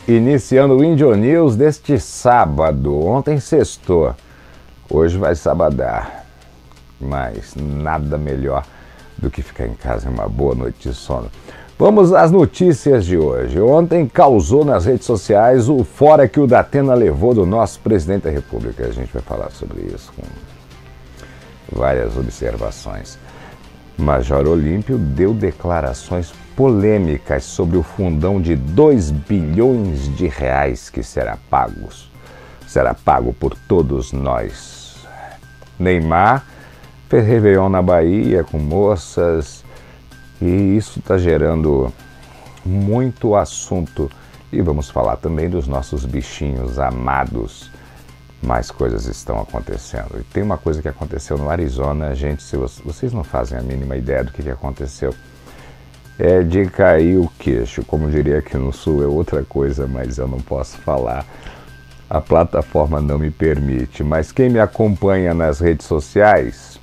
Iniciando o Índio News deste sábado. Ontem sextou, hoje vai sabadar. Mas nada melhor do que ficar em casa em uma boa noite de sono. Vamos às notícias de hoje. Ontem causou nas redes sociais o fora que o Datena levou do nosso presidente da República. A gente vai falar sobre isso com várias observações. Major Olímpio deu declarações polêmicas sobre o fundão de 2 bilhões de reais que será pago por todos nós. Neymar fez Réveillon na Bahia com moças e isso está gerando muito assunto. E vamos falar também dos nossos bichinhos amados. Mais coisas estão acontecendo. E tem uma coisa que aconteceu no Arizona, gente, se vocês não fazem a mínima ideia do que aconteceu, é de cair o queixo. Como diria aqui no Sul, é outra coisa, mas eu não posso falar. A plataforma não me permite. Mas quem me acompanha nas redes sociais,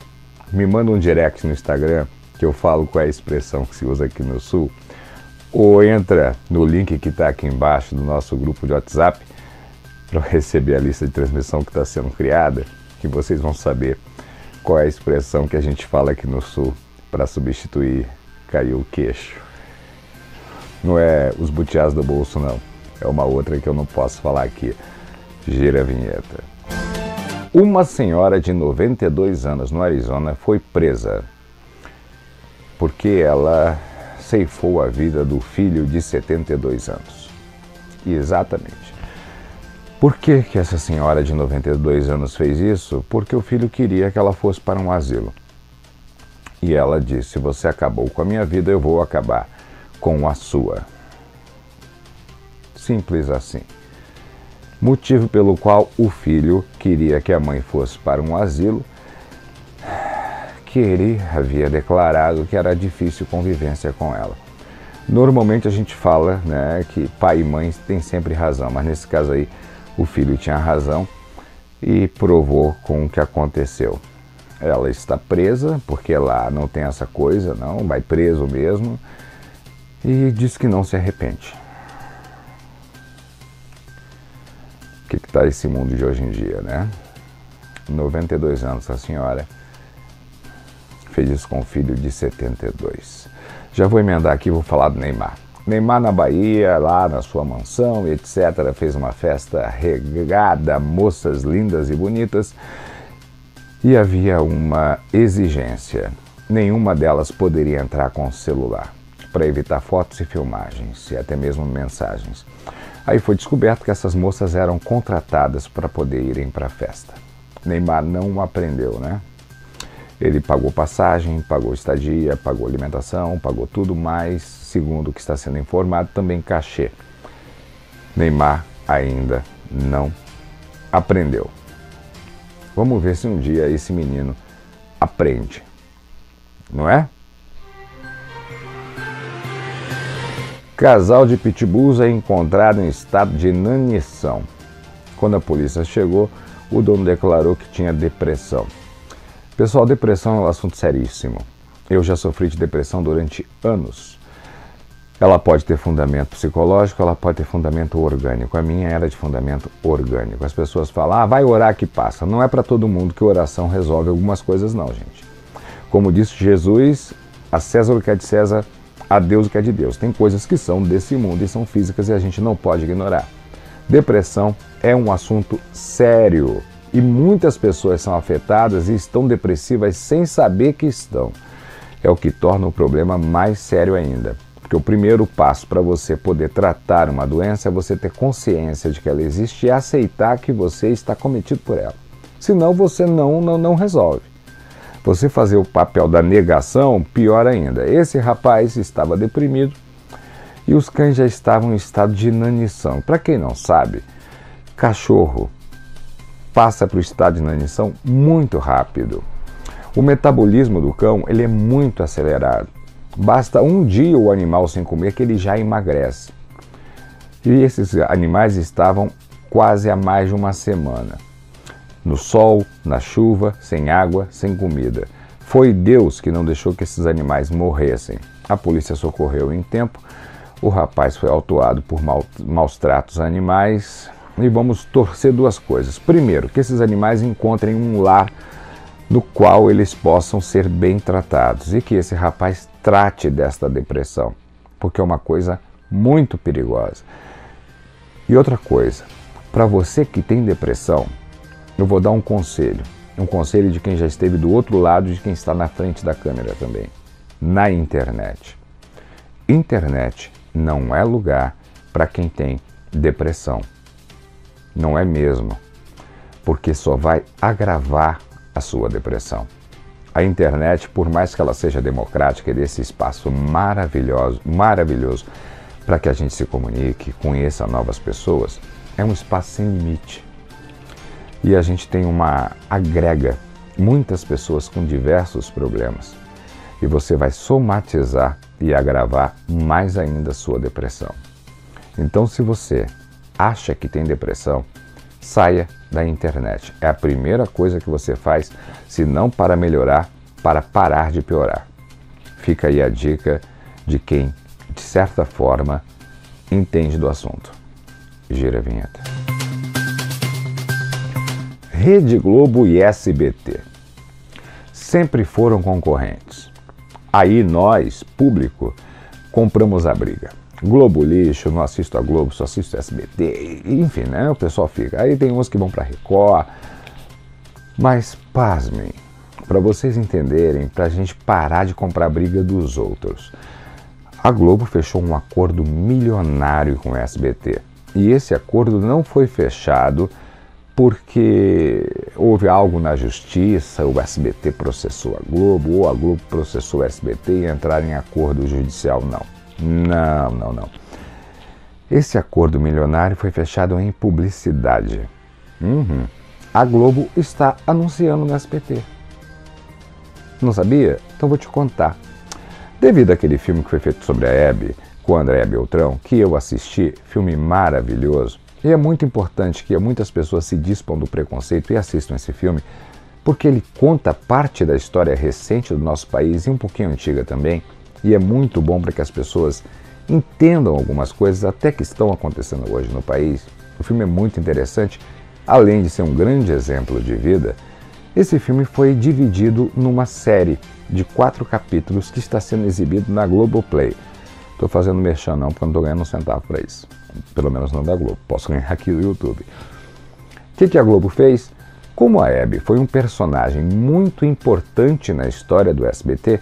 me manda um direct no Instagram, que eu falo qual é a expressão que se usa aqui no Sul, ou entra no link que está aqui embaixo do nosso grupo de WhatsApp, para receber a lista de transmissão que está sendo criada, que vocês vão saber qual é a expressão que a gente fala aqui no Sul para substituir caiu o queixo. Não é os butiás do bolso, não. É uma outra que eu não posso falar aqui. Gira a vinheta. Uma senhora de 92 anos no Arizona foi presa porque ela ceifou a vida do filho de 72 anos. Exatamente. Por que essa senhora de 92 anos fez isso? Porque o filho queria que ela fosse para um asilo. E ela disse: você acabou com a minha vida, eu vou acabar com a sua. Simples assim. Motivo pelo qual o filho queria que a mãe fosse para um asilo, que ele havia declarado que era difícil convivência com ela. Normalmente a gente fala, né, que pai e mãe têm sempre razão, mas nesse caso aí o filho tinha razão e provou com o que aconteceu. Ela está presa, porque lá não tem essa coisa, não, vai preso mesmo, e diz que não se arrepende. O que está esse mundo de hoje em dia, né? 92 anos a senhora fez isso com o filho de 72. Já vou emendar aqui, vou falar do Neymar. Neymar na Bahia, lá na sua mansão, etc., fez uma festa regada, moças lindas e bonitas, e havia uma exigência. Nenhuma delas poderia entrar com o celular, para evitar fotos e filmagens, e até mesmo mensagens. Aí foi descoberto que essas moças eram contratadas para poder irem para a festa. Neymar não aprendeu, né? Ele pagou passagem, pagou estadia, pagou alimentação, pagou tudo mais, segundo o que está sendo informado, também cachê. Neymar ainda não aprendeu. Vamos ver se um dia esse menino aprende, não é? Casal de pitbulls é encontrado em estado de inanição. Quando a polícia chegou, o dono declarou que tinha depressão. Pessoal, depressão é um assunto seríssimo. Eu já sofri de depressão durante anos. Ela pode ter fundamento psicológico, ela pode ter fundamento orgânico. A minha era de fundamento orgânico. As pessoas falam, vai orar que passa. Não é para todo mundo que oração resolve algumas coisas não, gente. Como disse Jesus, a César o que é de César, a Deus o que é de Deus. Tem coisas que são desse mundo e são físicas e a gente não pode ignorar. Depressão é um assunto sério. E muitas pessoas são afetadas e estão depressivas sem saber que estão. É o que torna o problema mais sério ainda. Porque o primeiro passo para você poder tratar uma doença é você ter consciência de que ela existe e aceitar que você está cometido por ela. Senão você não resolve. Você fazer o papel da negação, pior ainda. Esse rapaz estava deprimido e os cães já estavam em estado de inanição. Para quem não sabe, cachorro passa para o estado de inanição muito rápido. O metabolismo do cão ele é muito acelerado. Basta um dia o animal sem comer que ele já emagrece. E esses animais estavam quase há mais de uma semana. No sol, na chuva, sem água, sem comida. Foi Deus que não deixou que esses animais morressem. A polícia socorreu em tempo. O rapaz foi autuado por maus tratos a animais e vamos torcer duas coisas. Primeiro, que esses animais encontrem um lar no qual eles possam ser bem tratados e que esse rapaz trate desta depressão, porque é uma coisa muito perigosa. E outra coisa, para você que tem depressão, eu vou dar um conselho de quem já esteve do outro lado e de quem está na frente da câmera também. Na internet. Internet não é lugar para quem tem depressão. Não é mesmo, porque só vai agravar a sua depressão. A internet, por mais que ela seja democrática, dê esse espaço maravilhoso para que a gente se comunique, conheça novas pessoas, é um espaço sem limite. E a gente agrega muitas pessoas com diversos problemas. E você vai somatizar e agravar mais ainda a sua depressão. Então, se você acha que tem depressão, saia da internet. É a primeira coisa que você faz, se não para melhorar, para parar de piorar. Fica aí a dica de quem, de certa forma, entende do assunto. Gira a vinheta. Rede Globo e SBT sempre foram concorrentes. Aí nós, público, compramos a briga. Globo lixo, não assisto a Globo, só assisto a SBT, enfim, né? O pessoal fica. Aí tem uns que vão para Record. Mas pasmem, para vocês entenderem, para a gente parar de comprar a briga dos outros. A Globo fechou um acordo milionário com o SBT. E esse acordo não foi fechado porque houve algo na justiça, o SBT processou a Globo, ou a Globo processou o SBT e entraram em acordo judicial, não. Não. Esse acordo milionário foi fechado em publicidade. A Globo está anunciando no SBT. Não sabia? Então vou te contar. Devido àquele filme que foi feito sobre a Hebe, com a Andréa Beltrão, que eu assisti, filme maravilhoso, e é muito importante que muitas pessoas se dispam do preconceito e assistam esse filme, porque ele conta parte da história recente do nosso país e um pouquinho antiga também, e é muito bom para que as pessoas entendam algumas coisas até que estão acontecendo hoje no país. O filme é muito interessante, além de ser um grande exemplo de vida. Esse filme foi dividido numa série de 4 capítulos que está sendo exibido na Globoplay. Estou fazendo merchan não, porque eu não estou ganhando um centavo para isso. Pelo menos não da Globo. Posso ganhar aqui no YouTube. O que a Globo fez? Como a Hebe foi um personagem muito importante na história do SBT,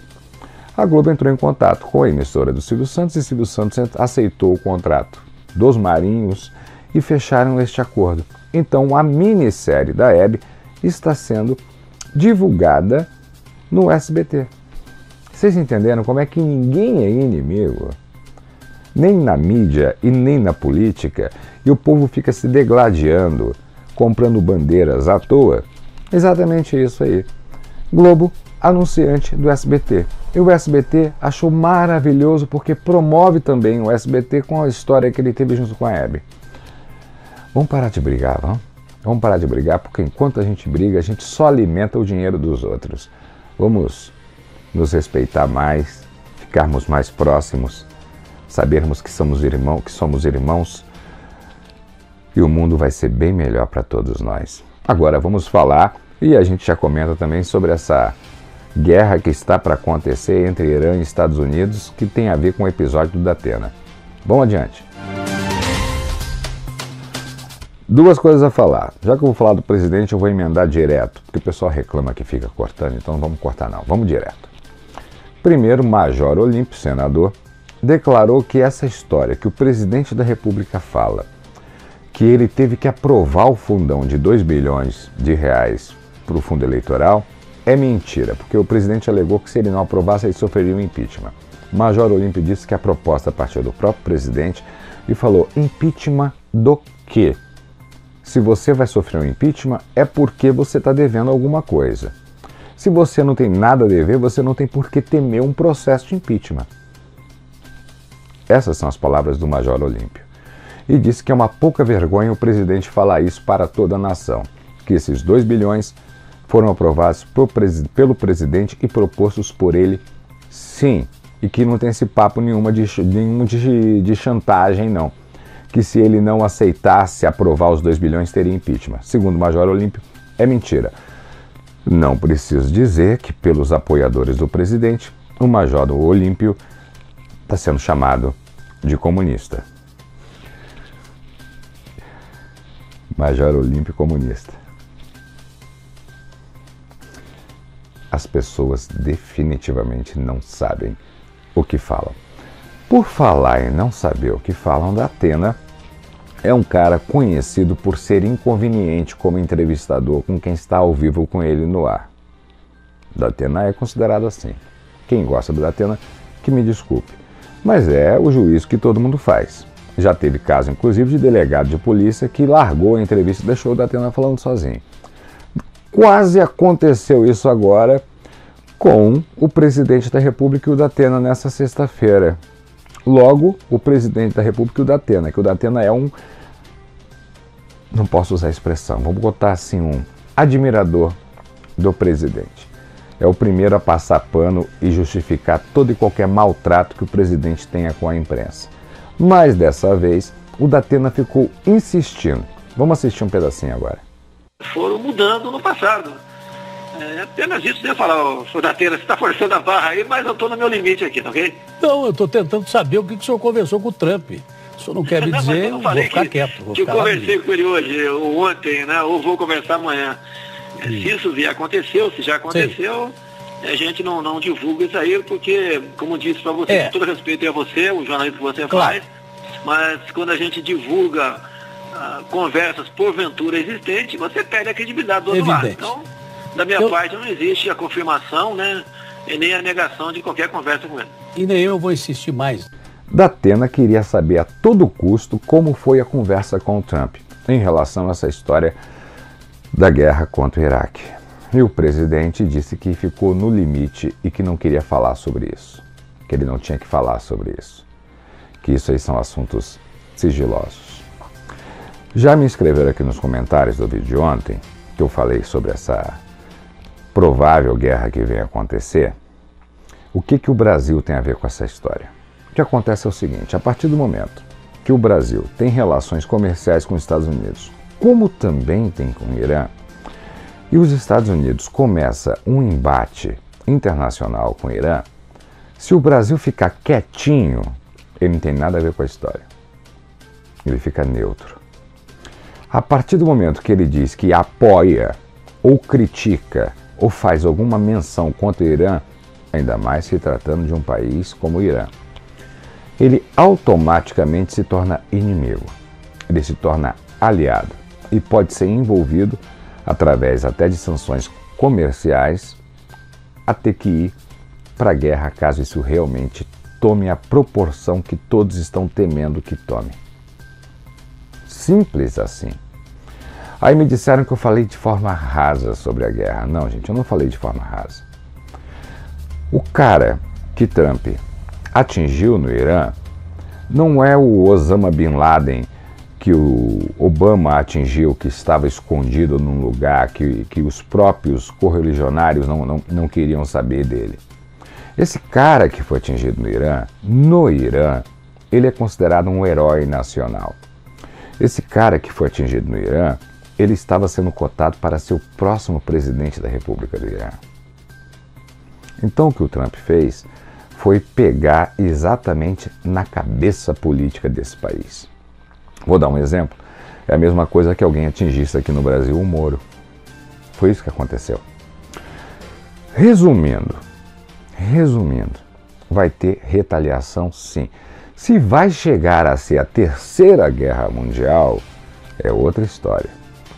a Globo entrou em contato com a emissora do Silvio Santos e Silvio Santos aceitou o contrato dos Marinhos e fecharam este acordo. Então a minissérie da Hebe está sendo divulgada no SBT. Vocês entenderam como é que ninguém é inimigo? Nem na mídia e nem na política, e o povo fica se degladiando, comprando bandeiras à toa. Exatamente isso aí. Globo, anunciante do SBT. E o SBT achou maravilhoso porque promove também o SBT com a história que ele teve junto com a Hebe. Vamos parar de brigar, vamos? Vamos parar de brigar, porque enquanto a gente briga, a gente só alimenta o dinheiro dos outros. Vamos nos respeitar mais, ficarmos mais próximos, sabermos que somos irmãos e o mundo vai ser bem melhor para todos nós. Agora vamos falar, e a gente já comenta também sobre essa guerra que está para acontecer entre Irã e Estados Unidos, que tem a ver com o episódio do Datena. Vamos adiante. Duas coisas a falar. Já que eu vou falar do presidente, eu vou emendar direto, porque o pessoal reclama que fica cortando, então não vamos cortar não, vamos direto. Primeiro, Major Olímpio, senador, declarou que essa história que o presidente da República fala, que ele teve que aprovar o fundão de 2 bilhões de reais para o fundo eleitoral, é mentira, porque o presidente alegou que se ele não aprovasse, ele sofreria um impeachment. Major Olímpio disse que a proposta partiu do próprio presidente e falou: impeachment do quê? Se você vai sofrer um impeachment, é porque você está devendo alguma coisa. Se você não tem nada a dever, você não tem por que temer um processo de impeachment. Essas são as palavras do Major Olímpio. E disse que é uma pouca vergonha o presidente falar isso para toda a nação, que esses 2 bilhões foram aprovados pelo presidente e propostos por ele, sim, e que não tem esse papo nenhum de chantagem, não. Que se ele não aceitasse aprovar os 2 bilhões, teria impeachment. Segundo o Major Olímpio, é mentira. Não preciso dizer que, pelos apoiadores do presidente, o Major Olímpio está sendo chamado de comunista. Major Olímpio comunista. As pessoas definitivamente não sabem o que falam. Por falar em não saber o que falam, Datena é um cara conhecido por ser inconveniente como entrevistador com quem está ao vivo com ele no ar. Datena é considerado assim. Quem gosta do Datena, que me desculpe. Mas é o juízo que todo mundo faz. Já teve caso, inclusive, de delegado de polícia que largou a entrevista e deixou o Datena falando sozinho. Quase aconteceu isso agora com o presidente da República e o Datena nessa sexta-feira. Logo, o presidente da República e o Datena, que o Datena é um, não posso usar a expressão, vamos botar assim, um admirador do presidente. É o primeiro a passar pano e justificar todo e qualquer maltrato que o presidente tenha com a imprensa. Mas dessa vez, o Datena ficou insistindo. Vamos assistir um pedacinho agora. Foram mudando no passado. É apenas isso, né? Falar, senhor Datena, você está forçando a barra aí, mas eu estou no meu limite aqui, tá ok? Não, eu estou tentando saber o que o senhor conversou com o Trump. O senhor não quer me dizer, eu vou ficar quieto. Eu conversei com ele hoje, ou ontem, né? Ou vou conversar amanhã. Se isso vier aconteceu, se já aconteceu, a gente não divulga isso aí, porque, como disse para você, com todo respeito a você, o jornalismo que você faz, mas quando a gente divulga conversas porventura existentes, você perde a credibilidade do outro lado. Então, da minha parte, não existe a confirmação, né, e nem a negação de qualquer conversa com ele. E nem eu vou insistir mais. Datena queria saber a todo custo como foi a conversa com o Trump em relação a essa história da guerra contra o Iraque. E o presidente disse que ficou no limite e que não queria falar sobre isso. Que ele não tinha que falar sobre isso. Que isso aí são assuntos sigilosos. Já me escreveram aqui nos comentários do vídeo de ontem, que eu falei sobre essa provável guerra que vem acontecer. O que o Brasil tem a ver com essa história? O que acontece é o seguinte, a partir do momento que o Brasil tem relações comerciais com os Estados Unidos, como também tem com o Irã, e os Estados Unidos começa um embate internacional com o Irã, se o Brasil ficar quietinho, ele não tem nada a ver com a história. Ele fica neutro. A partir do momento que ele diz que apoia, ou critica, ou faz alguma menção contra o Irã, ainda mais se tratando de um país como o Irã, ele automaticamente se torna inimigo. Ele se torna aliado e pode ser envolvido através até de sanções comerciais a ter que ir para a guerra caso isso realmente tome a proporção que todos estão temendo que tome. Simples assim. Aí me disseram que eu falei de forma rasa sobre a guerra. Não, gente, eu não falei de forma rasa. O cara que Trump atingiu no Irã não é o Osama Bin Laden que o Obama atingiu, que estava escondido num lugar que os próprios correligionários não queriam saber dele. Esse cara que foi atingido no Irã, ele é considerado um herói nacional. Esse cara que foi atingido no Irã, ele estava sendo cotado para ser o próximo presidente da República do Irã. Então o que o Trump fez foi pegar exatamente na cabeça política desse país. Vou dar um exemplo. É a mesma coisa que alguém atingisse aqui no Brasil o Moro. Foi isso que aconteceu. Resumindo, vai ter retaliação sim. Se vai chegar a ser a Terceira Guerra Mundial, é outra história.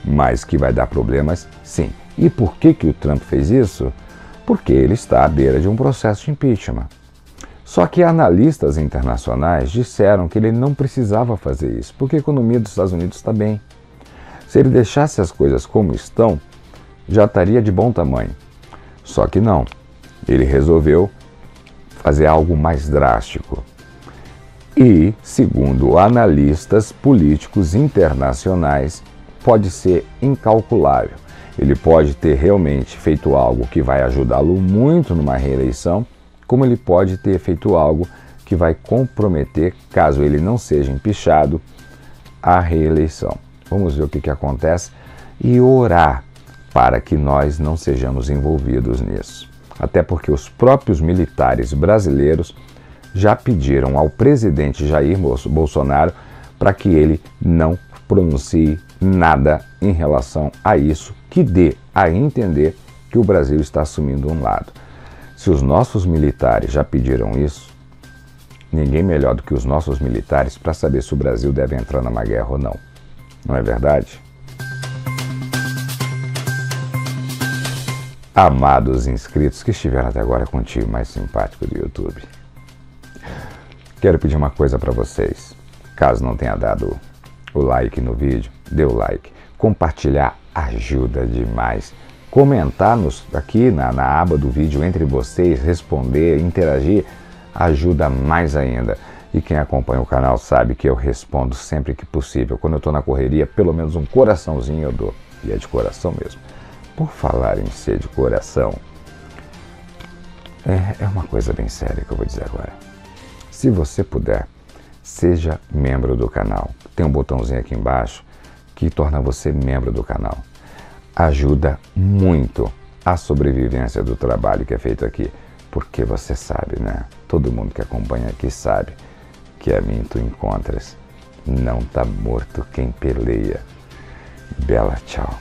Mas que vai dar problemas, sim. E por que o Trump fez isso? Porque ele está à beira de um processo de impeachment. Só que analistas internacionais disseram que ele não precisava fazer isso, porque a economia dos Estados Unidos está bem. Se ele deixasse as coisas como estão, já estaria de bom tamanho. Só que não. Ele resolveu fazer algo mais drástico. E, segundo analistas políticos internacionais, pode ser incalculável. Ele pode ter realmente feito algo que vai ajudá-lo muito numa reeleição, como ele pode ter feito algo que vai comprometer, caso ele não seja empichado, a reeleição. Vamos ver o que acontece e orar para que nós não sejamos envolvidos nisso. Até porque os próprios militares brasileiros já pediram ao presidente Jair Bolsonaro para que ele não pronuncie nada em relação a isso, que dê a entender que o Brasil está assumindo um lado. Se os nossos militares já pediram isso, ninguém melhor do que os nossos militares para saber se o Brasil deve entrar numa guerra ou não. Não é verdade? Amados inscritos que estiveram até agora com o tio mais simpático do YouTube, quero pedir uma coisa para vocês. Caso não tenha dado o like no vídeo, dê o like. Compartilhar ajuda demais. Comentar aqui na aba do vídeo entre vocês, responder, interagir, ajuda mais ainda. E quem acompanha o canal sabe que eu respondo sempre que possível. Quando eu estou na correria, pelo menos um coraçãozinho eu dou. E é de coração mesmo. Por falar em ser de coração, é uma coisa bem séria que eu vou dizer agora. Se você puder, seja membro do canal. Tem um botãozinho aqui embaixo que torna você membro do canal. Ajuda muito a sobrevivência do trabalho que é feito aqui. Porque você sabe, né? Todo mundo que acompanha aqui sabe que a mim tu encontras. Não tá morto quem peleia. Bela tchau.